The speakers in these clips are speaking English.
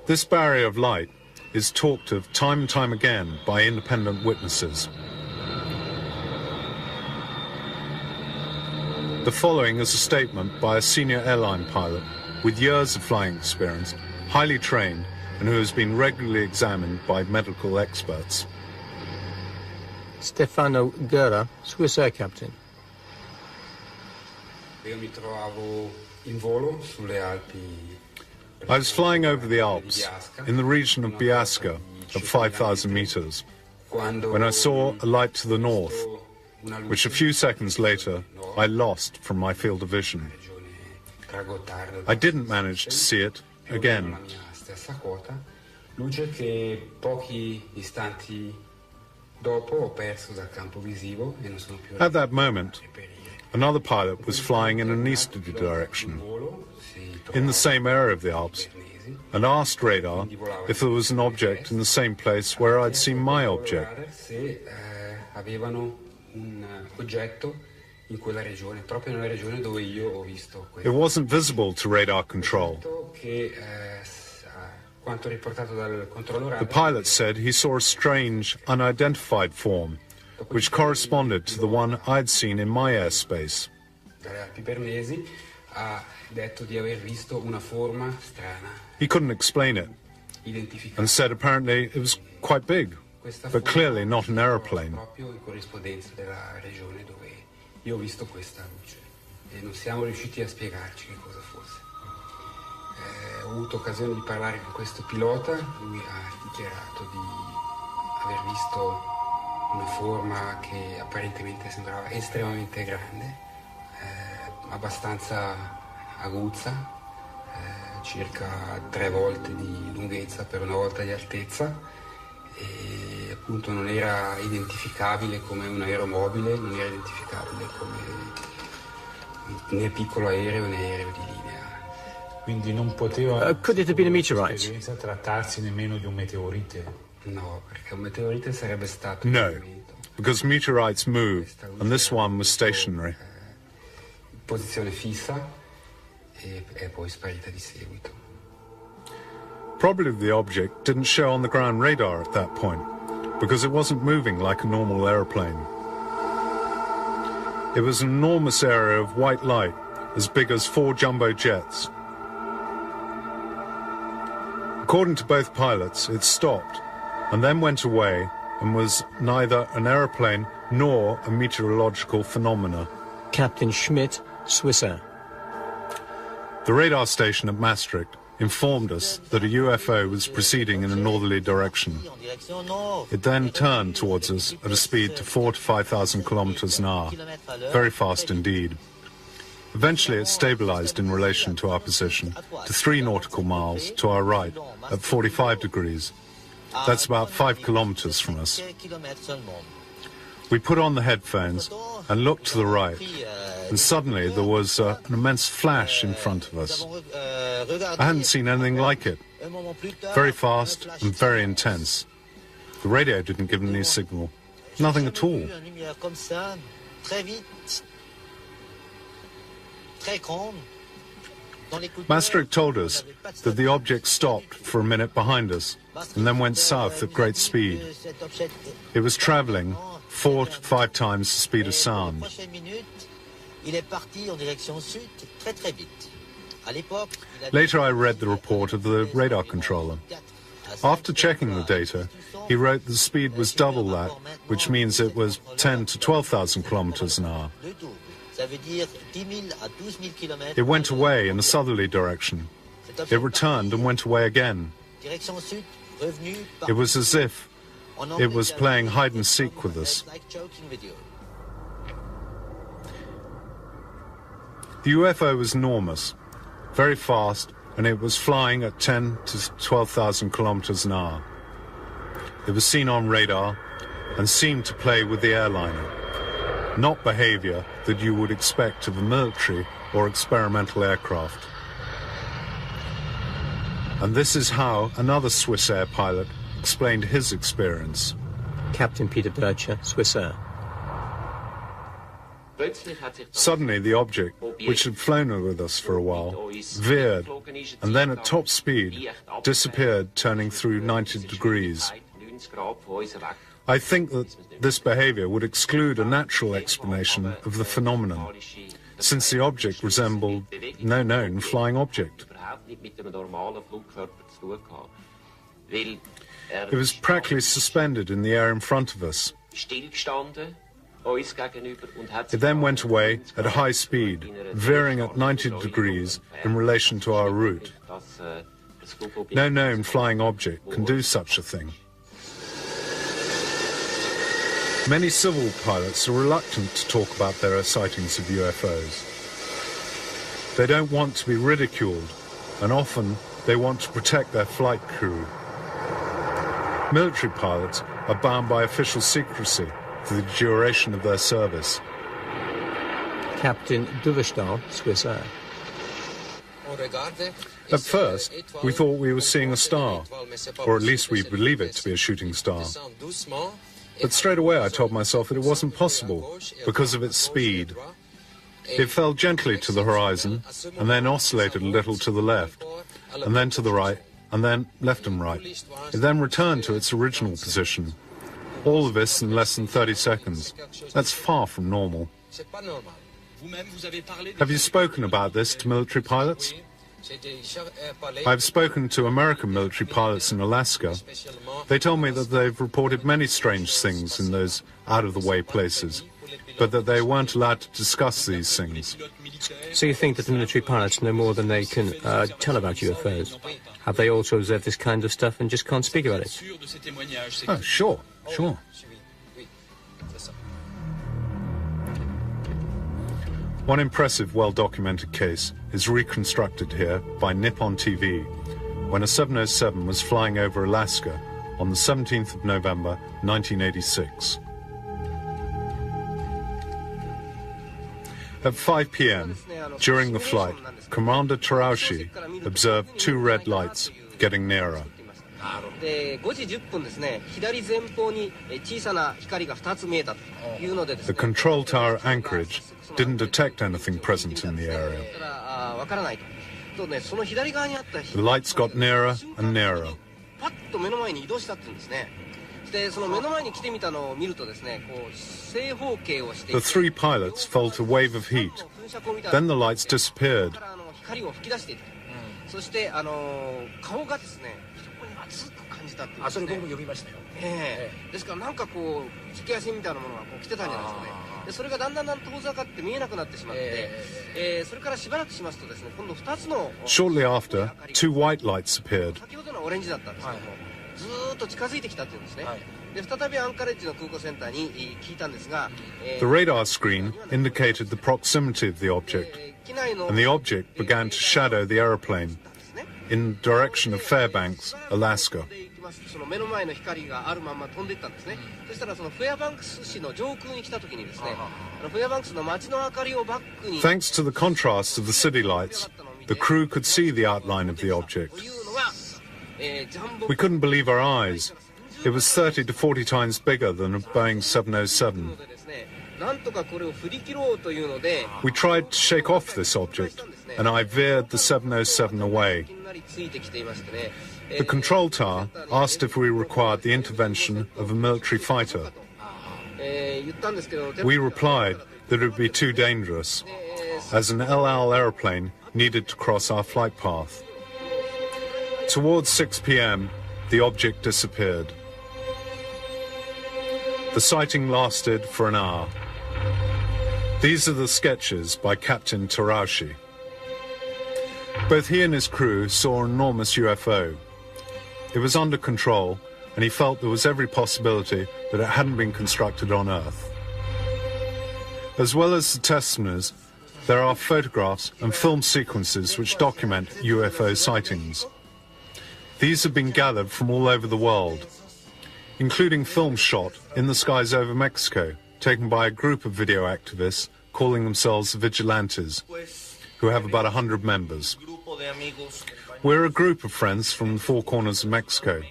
This barrier of light is talked of time and time again by independent witnesses. The following is a statement by a senior airline pilot with years of flying experience, highly trained, and who has been regularly examined by medical experts. Stefano Guerra, Swiss Air Captain. I was flying over the Alps, in the region of Biasca, at 5,000 meters, when I saw a light to the north, which a few seconds later I lost from my field of vision. I didn't manage to see it again. At that moment, another pilot was flying in an easterly direction, in the same area of the Alps, and asked radar if there was an object in the same place where I'd seen my object. It wasn't visible to radar control. The pilot said he saw a strange, unidentified form, which corresponded to the one I'd seen in my airspace. He couldn't explain it, and said apparently it was quite big, but clearly not an aeroplane. Ho avuto occasione di parlare con questo pilota, lui ha dichiarato di aver visto una forma che apparentemente sembrava estremamente grande, abbastanza aguzza, circa 3 volte di lunghezza per 1 volta di altezza, e appunto non era identificabile come un aeromobile, non era identificabile come né piccolo aereo né aereo di linea. Quindi non poteva could it have been a meteorite? trattarsi nemmeno di un meteorite? No, perché un meteorite sarebbe stato No, because meteorites move, and this one was stationary. Posizione fissa e è poi sparita di seguito. Probably the object didn't show on the ground radar at that point, because it wasn't moving like a normal aeroplane. It was an enormous area of white light, as big as 4 jumbo jets. According to both pilots, it stopped and then went away and was neither an aeroplane nor a meteorological phenomena. Captain Schmidt, Swiss Air. The radar station at Maastricht informed us that a UFO was proceeding in a northerly direction. It then turned towards us at a speed to 4,000 to 5,000 kilometers an hour, very fast indeed. Eventually it stabilized in relation to our position to 3 nautical miles to our right at 45 degrees. That's about 5 kilometers from us. We put on the headphones and looked to the right, and suddenly there was an immense flash in front of us. I hadn't seen anything like it. Very fast and very intense. The radio didn't give any signal. Nothing at all. Maastricht told us that the object stopped for a minute behind us and then went south at great speed. It was traveling 4 to 5 times the speed of sound. Later I read the report of the radar controller. After checking the data, he wrote the speed was double that, which means it was 10 to 12,000 kilometers an hour. It went away in a southerly direction. It returned and went away again. It was as if it was playing hide and seek with us. The UFO was enormous, very fast, and it was flying at 10 to 12,000 kilometers an hour. It was seen on radar and seemed to play with the airliner. Not behavior that you would expect of a military or experimental aircraft. And this is how another Swiss Air pilot explained his experience. Captain Peter Bircher, Swiss Air. Suddenly the object, which had flown with us for a while, veered and then at top speed disappeared, turning through 90 degrees. I think that this behavior would exclude a natural explanation of the phenomenon, since the object resembled no known flying object. It was practically suspended in the air in front of us. It then went away at high speed, veering at 90 degrees in relation to our route. No known flying object can do such a thing. Many civil pilots are reluctant to talk about their sightings of UFOs. They don't want to be ridiculed, and often they want to protect their flight crew. Military pilots are bound by official secrecy for the duration of their service. Captain Duverstal, Swiss Air. At first, we thought we were seeing a star, or at least we believe it to be a shooting star. But straight away I told myself that it wasn't possible because of its speed. It fell gently to the horizon and then oscillated a little to the left, and then to the right, and then left and right. It then returned to its original position. All of this in less than 30 seconds. That's far from normal. Have you spoken about this to military pilots? I've spoken to American military pilots in Alaska. They tell me that they've reported many strange things in those out-of-the-way places, but that they weren't allowed to discuss these things. So you think that the military pilots know more than they can tell about UFOs? Have they also observed this kind of stuff and just can't speak about it? Oh, sure. One impressive, well-documented case is reconstructed here by Nippon TV when a 707 was flying over Alaska on the 17th of November, 1986. At 5 p.m., during the flight, Commander Terauchi observed two red lights getting nearer. The control tower anchorage didn't detect anything present in the area. The lights got nearer and nearer. The three pilots felt a wave of heat. Then the lights disappeared. Shortly after, two white lights appeared. The radar screen indicated the proximity of the object, and the object began to shadow the aeroplane in the direction of Fairbanks, Alaska. Thanks to the contrast of the city lights, the crew could see the outline of the object. We couldn't believe our eyes. It was 30 to 40 times bigger than a Boeing 707. We tried to shake off this object, and I veered the 707 away. The control tower asked if we required the intervention of a military fighter. We replied that it would be too dangerous, as an El Al aeroplane needed to cross our flight path. Towards 6 p.m., the object disappeared. The sighting lasted for an hour. These are the sketches by Captain Terauchi. Both he and his crew saw an enormous UFO. It was under control, and he felt there was every possibility that it hadn't been constructed on Earth. As well as the testimonies, there are photographs and film sequences which document UFO sightings. These have been gathered from all over the world, including films shot in the skies over Mexico, taken by a group of video activists calling themselves Vigilantes, who have about 100 members. We're a group of friends from the four corners of Mexico.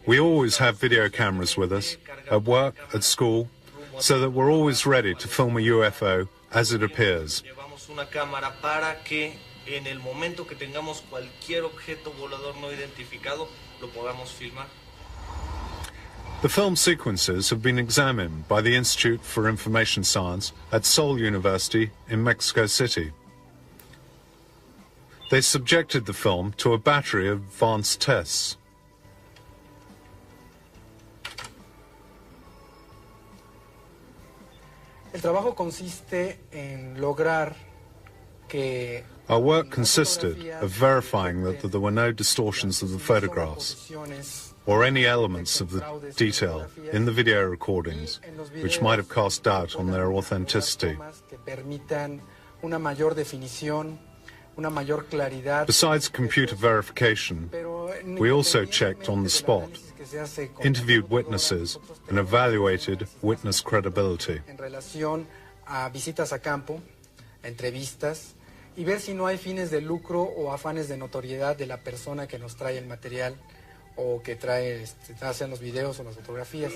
We always have video cameras with us, at work, at school. so that we're always ready to film a UFO as it appears. Llevamos una cámara para que en el momento que tengamos cualquier objeto volador no identificado lo podamos filmar. The film sequences have been examined by the Institute for Information Science at Seoul University in Mexico City. They subjected the film to a battery of advanced tests. El trabajo consiste en lograr que Our work consisted of verifying that there were no distortions of the photographs or any elements of the detail in the video recordings which might have cast doubt on their authenticity. Besides computer verification, we also checked on the spot, interviewed witnesses, and evaluated witness credibility. En relación a visitas a campo, entrevistas, y ver si no hay fines de lucro o afanes de notoriedad de la persona que nos trae el material o que trae, hacen los videos o las fotografías.